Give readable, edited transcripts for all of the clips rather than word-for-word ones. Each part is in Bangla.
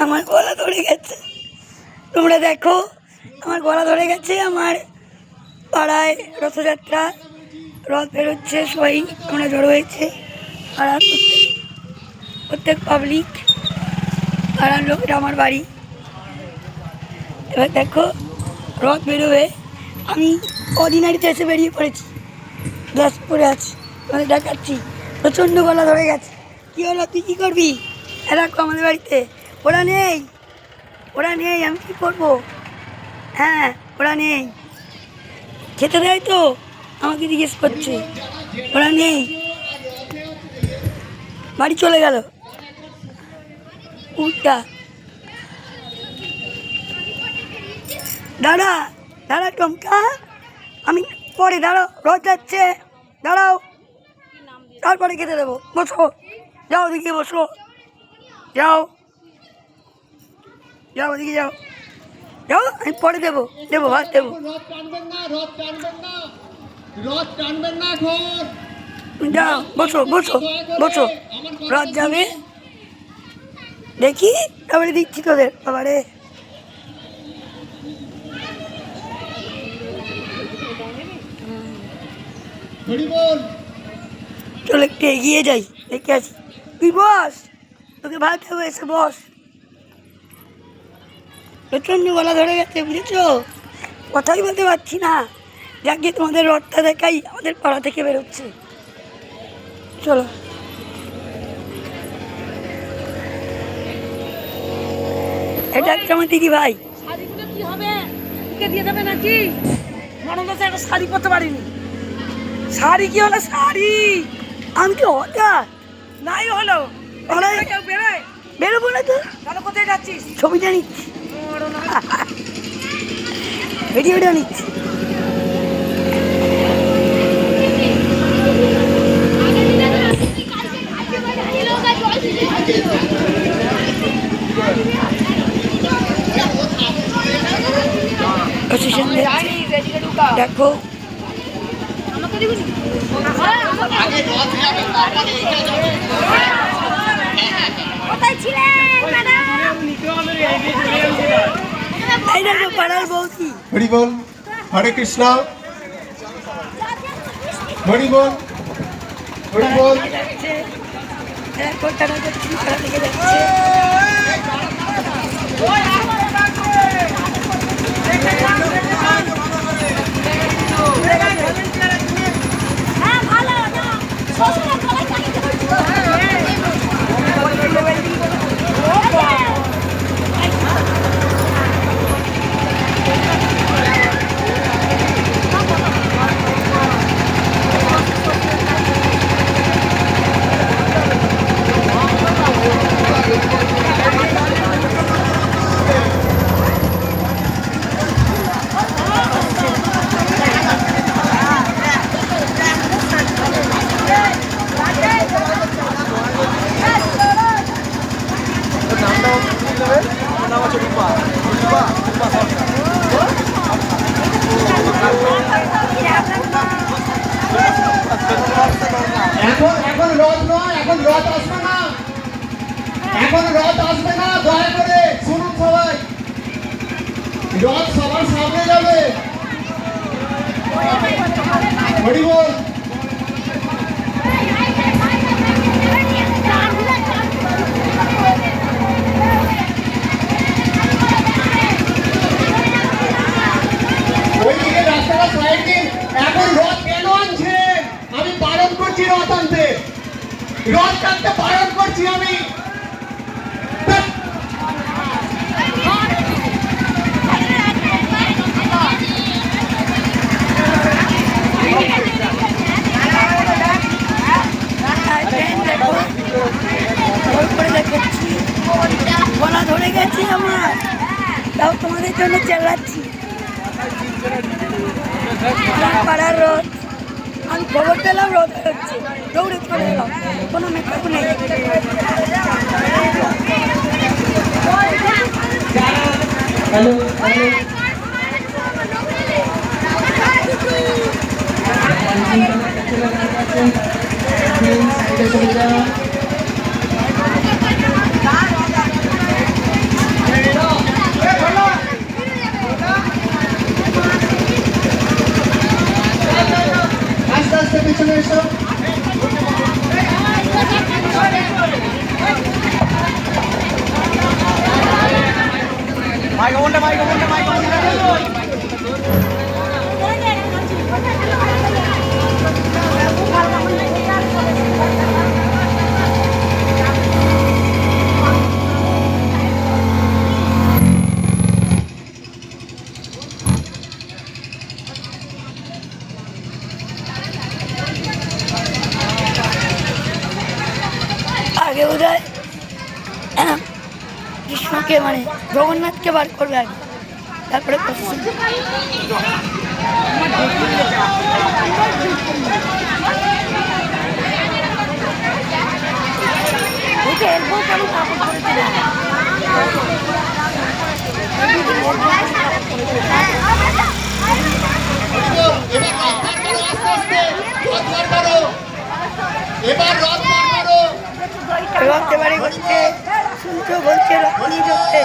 আমার গলা ধরে গেছে, তোমরা দেখো আমার গলা ধরে গেছে। আমার পাড়ায় রথযাত্রা, রথ বেরোচ্ছে, সবাই আমরা জড়ো হয়েছে। পাড়ার প্রত্যেক পাবলিক, পাড়ার লোক, এটা আমার বাড়ি। এবার দেখো রথ বেরোবে, আমি অর্ডিনারিতে এসে বেরিয়ে পড়েছি, গ্লাস পরে আছি, তোমাদের দেখাচ্ছি। প্রচণ্ড গলা ধরে গেছে। কী হলো, তুই কী করবি? দেখো আমাদের বাড়িতে ওরা নেই, ওরা নেই, আমি কী করবো? হ্যাঁ, ওরা নেই, খেতে দেয় তো, আমাকে জিজ্ঞেস করছে। ওরা নেই, বাড়ি চলে গেল উল্টা। দাঁড়া দাঁড়া টমকা, আমি পরে, দাঁড়াও, রথ যাচ্ছে, দাঁড়াও, তারপরে খেতে দেবো। বসো, যাও ওদিকে বসো, যাও যাও ওদিকে যাও, যাও, আমি পরে দেবো, দেবো ভাত দেবো। যাও বসো বসো বসো, রথ যাবে দেখি, তারপরে দিচ্ছি তোদের। বাবারে, চলো একটু এগিয়ে যাই, দেখে আসি। তুই বস, তোকে ভাত দেবো, এসে বস। প্রচণ্ড গলা ধরে গেছে, বুঝেছো, কথাই বলতে পারছি না। যাকে তোমাদের রথটা দেখাই, আমাদের পাড়া থেকে বেরোচ্ছে। চলো, এটা একটা আমার দিদি ভাই। শাড়িগুলো কি হবে, দিয়ে দেবে নাকি? মনে হচ্ছে একটা শাড়ি পরতে পারিনি। শাড়ি কি হলো? শাড়ি আমি তো হঠাৎ নাই হলো, কেউ বেরোয়? বেরোবো না তো, তাহলে কোথায় যাচ্ছিস? ছবিটা নিচ্ছি, ভিডিওটা নিচ্ছি। দেখো পাড়ার বৌদি। হরি বল, হরে কৃষ্ণ, হরি বল, হরি বল। এখন রথ নয়, এখন রথ আসবে না, এখন রথ আসবে না, দয়া করে শুনুন সবাই। রথ সবার সামনে যাবে। হরি বল। ওইদিকে রাস্তাটা সাইড দিন। এখন রথ কেন আনছে? আমি বারণ করছি রথ আনতে, রথ টানতে বারণ করছি আমি। গলা ধরে গেছি আমার, তাও তোমাদের জন্য চালাচ্ছি। পাড়ার রথ, আমি খবর পেলাম রথ হচ্ছে, দৌড়ে চলে এলাম, কোনো মেকআপ নেই। হ্যালো, ছুটে চলে যান। আস্তে আস্তে পিছনে এসো। আগে বোধ হয় কৃষ্ণকে মানে জগন্নাথকে বার করবে আগে, তারপরে প্রসেসন। এবার রথ বার করো। রথ এবারে করছে, শুনছো বলছে রথ নিয়ে যাচ্ছে,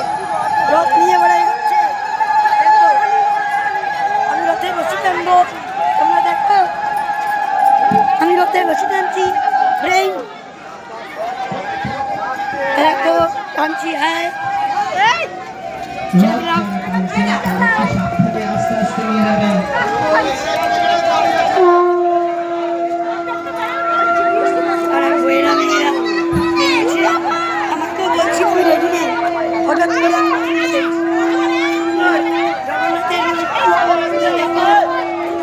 রথ নিয়ে বেড়াই হচ্ছে। আমি রথে বসে টানবো, তোমরা দেখো আমি রথে বসে টানছি। ব্রেইন দেখো টানছি। হ্যাঁ আস্তে আস্তে নিয়ে যাবেন। আমাকে বলছি তুই রেডি নেই, হঠাৎ করে জগন্নাথের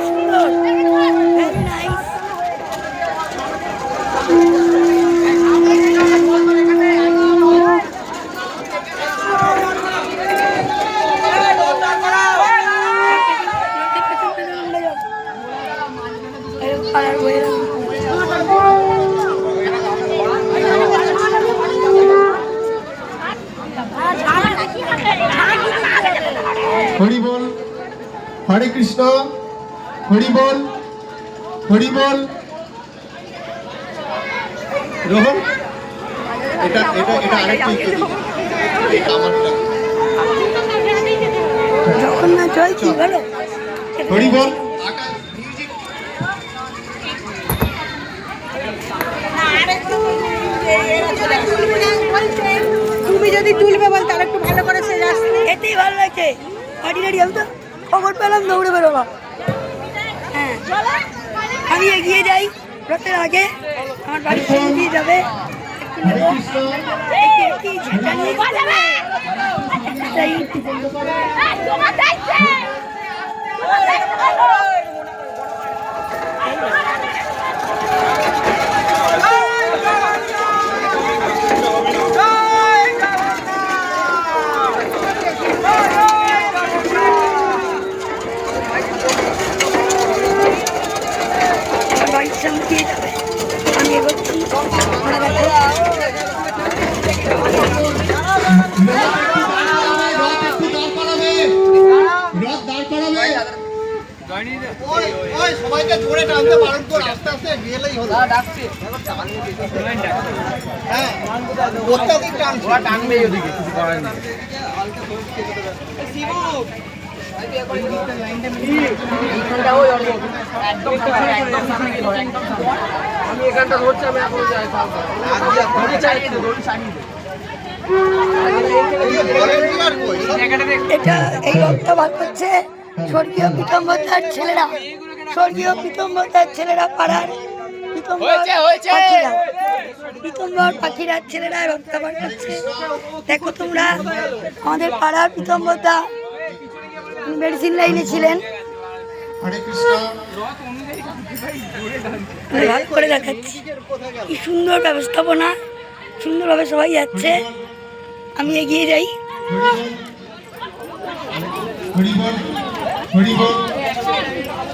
সুন্দর, ভেরি নাইস। হরি বল, হরে কৃষ্ণ, হরি বল, হরি বল। রোহন, এটা এটা এটা আরেকটা একটু দিন। এটা আমারটা। জগন্নাথ জয় কি বলো? হরি বল। তুমি যদি তুলবে বল তাহলে একটু ভালো করে সেজে আসতে। এতেই ভালো লাগছে। অর্ডিনারি আমি তো খবর পেলাম, দৌড়ে বেরোবা। হ্যাঁ আমি এগিয়ে যাই রথের আগে, আমার বাড়ি দিয়ে যাবে। হরে কৃষ্ণ, একটু ঝাঁটা নিয়ে যেতে হবে। তাই আমার বাড়ির সামনে দিয়ে যাবে। আমি এগোচ্ছি, তোমরা দেখো। রথ একটু দাঁড় করাবে। রথ দাঁড় করাবে। ওই সবাইকে জোরে টানতে পারেন তো, আস্তে আস্তে গেলেই হলো। হ্যাঁ প্রত্যেকদিন টানছে। টানবেই ওদিকে, কিছু করার নেই। এইখানটা ওই একদম সামনে, একদম সামনে গিয়ে ধর, একদম সামনে। আমি এখানটা ধরছি, আমি এখন যাই দড়ি চালিয়ে দে, দড়ি চালিয়ে দে। এটা এই রথটা বার করছে স্বর্গীয় পীতম্বরদার ছেলেরা, স্বর্গীয় পীতম্বরদার ছেলেরা, পাড়ার পীতম্বর পাখিরা, পীতম্বর পাখিরার ছেলেরা রথটা বার করছে। দেখো তোমরা, আমাদের পাড়ার পীতম্বরদা মেডিসিন লাইনে ছিলেন, হরে কৃষ্ণ, ভালো করে দেখাচ্ছি। কি সুন্দর ব্যবস্থাপনা, সুন্দরভাবে সবাই যাচ্ছে। আমি এগিয়ে যাই। হরি বল, হরি বল,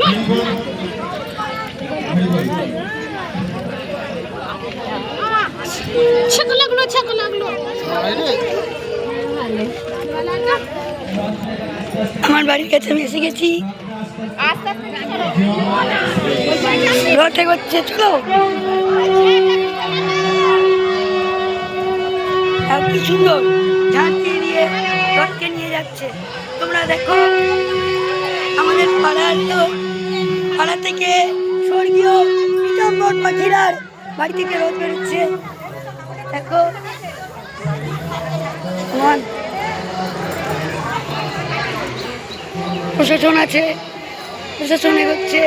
হরি বল, হরি বল। ছাগল লাগলো, ছাগল লাগলো। আমার বাড়ির কাছে আমি এসে গেছি। রথে করছে, চলো। সুন্দর ঝাঁকি দিয়ে রথকে নিয়ে যাচ্ছে। তোমরা দেখো আমাদের পাড়ার লোক, পাড়া থেকে স্বর্গীয় পীতাম্বর পাখিরার বাড়ি থেকে রথ বেরোচ্ছে। দেখো আমার প্রশাসন আছে, প্রশাসন এগোচ্ছে।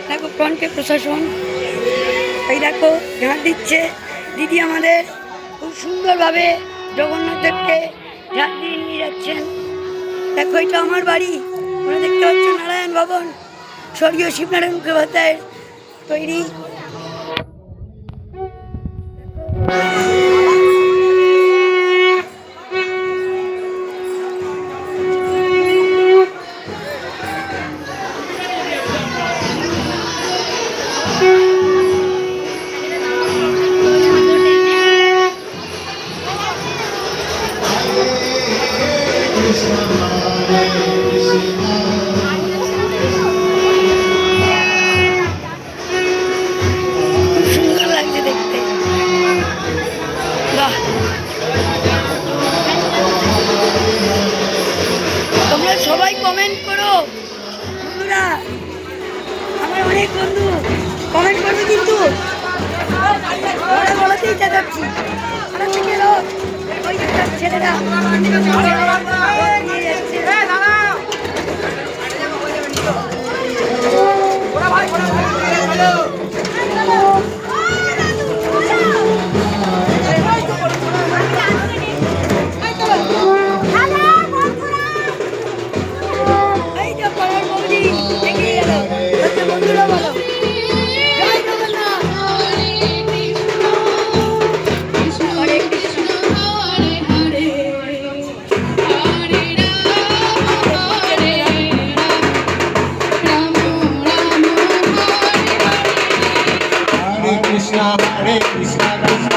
দেখো ফ্রন্টে প্রশাসন, এই দেখো ঝাঁট দিচ্ছে দিদি আমাদের খুব সুন্দরভাবে জগন্নাথ দেবকে ঝাঁট দিয়ে নিয়ে যাচ্ছেন। দেখো এটা আমার বাড়ি, তোমরা দেখতে পাচ্ছ নারায়ণ ভবন, স্বর্গীয় শিবনারায়ণ মুখোপাধ্যায়ের তৈরি। খুব সুন্দর লাগছে দেখতে। বাহ, তোমরা সবাই কমেন্ট করো বন্ধুরা, আমার অনেক বন্ধু কমেন্ট করবে কিন্তু বলাতেই দেখাচ্ছি। ওরা থেকে রথ, ওই যে সব ছেলেরা নিয়ে যাচ্ছে। এই যে পাড়ার বৌদি এগিয়ে গেল, হচ্ছে বন্ধুরা বলো জয় জগন্নাথ। হরে কৃষ্ণ Hare Krishna, Krishna